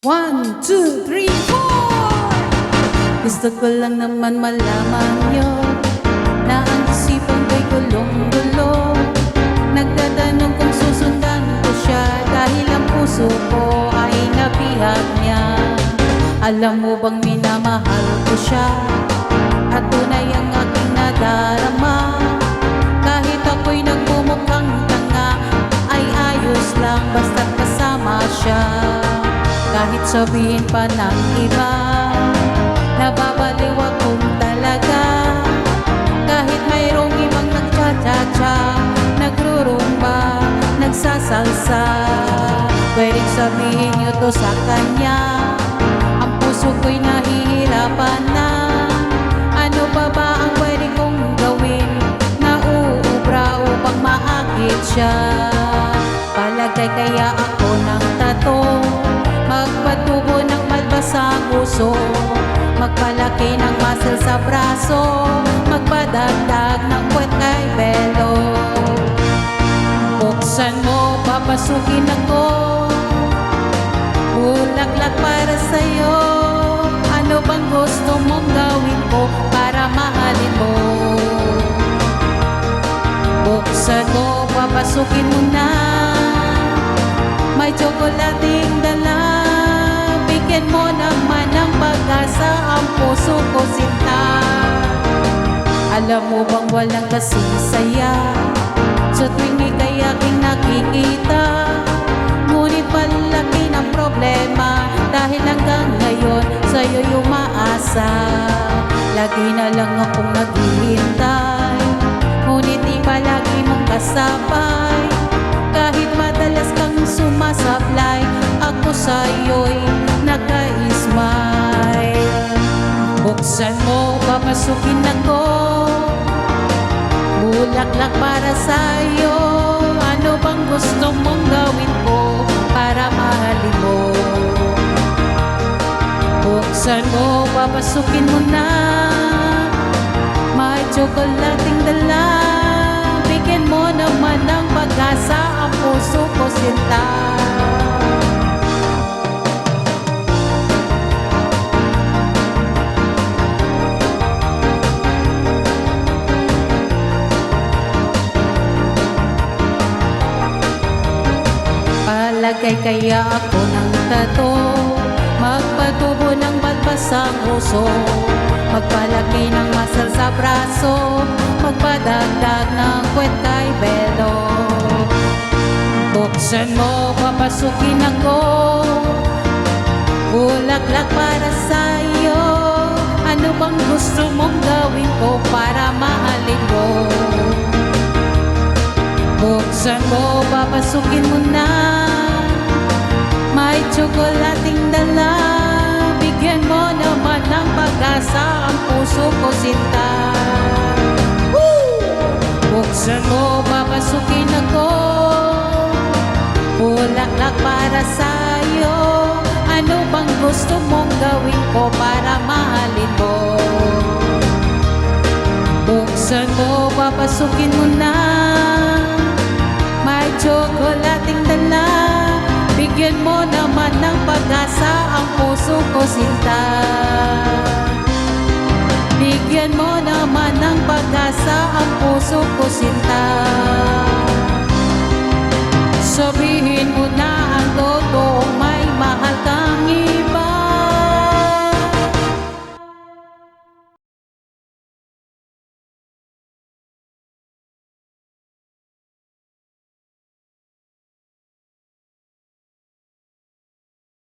1, 2, 3, 4. Gusto ko lang naman malaman nyo na ang isipan ko'y gulong-gulo. Nagtatanong kung susundan ko siya dahil ang puso ko ay nabihag niya. Alam mo bang minamahal ko siya at tunay ang aking nadarama. Kahit ako'y nagmumukhang tanga ay ayos lang basta't kasama siya. Kahit sabihin pa ng iba, nababaliw akong talaga. Kahit mayroong ibang nagcha-cha-cha, nagrurumba, nagsasalsa, pwedeng sabihin nyo to sa kanya. Ang puso ko'y nahihirapan na. Ano pa ba ang pwede kong gawin na uubra upang maakit siya? Palagay kaya ako ng tato, magpatubo ng balbas sa puso, magpalaki ng muscle sa braso, magpadagdag ng puwet kay belo. Buksan mo, papasukin ako, bulaklak para sa'yo. Ano bang gusto mong gawin ko para mahalin mo? Buksan mo, papasukin mo na, may tsokolating dala. Bigyan mo naman ng pag-asa ang puso ko, sinta. Alam mo bang walang kasing saya sa tuwing ika'y aking nakikita? Ngunit malaki ng problema dahil hanggang ngayon sa'yo'y umaasa. Lagi na lang akong naghihintay, ngunit di palagi mong kasabay. Kahit madalas kang sumasablay, ako sa'yo'y naka-smile. Buksan mo, papasukin ako, bulaklak para sa'yo. Ano bang gusto mong gawin ko para mahalin mo? Buksan mo, papasukin mo na, may tsokolating dala. Bigyan mo naman ng pag-asa ang puso ko, sinta. Palagay kaya ako ng tato, magpatubo ng balbas sa puso, magpalaki ng muscle sa braso, magpadagdag ng puwet kay belo. Buksan mo, papasukin ako, bulaklak para sa'yo. Ano bang gusto mong gawin ko para mahalin mo? Buksan mo, papasukin mo na, may tsokolating dala. Bigyan mo naman ng pag-asa ang puso ko, sinta. Buksan mo, papasukin ako, bulaklak para sa'yo. Ano bang gusto mong gawin ko para mahalin mo? Buksan mo, papasukin mo na, may tsokolating dala. Bigyan mo naman ng pag-asa ang puso ko, sinta. Bigyan mo naman ng pag-asa ang puso ko, sinta.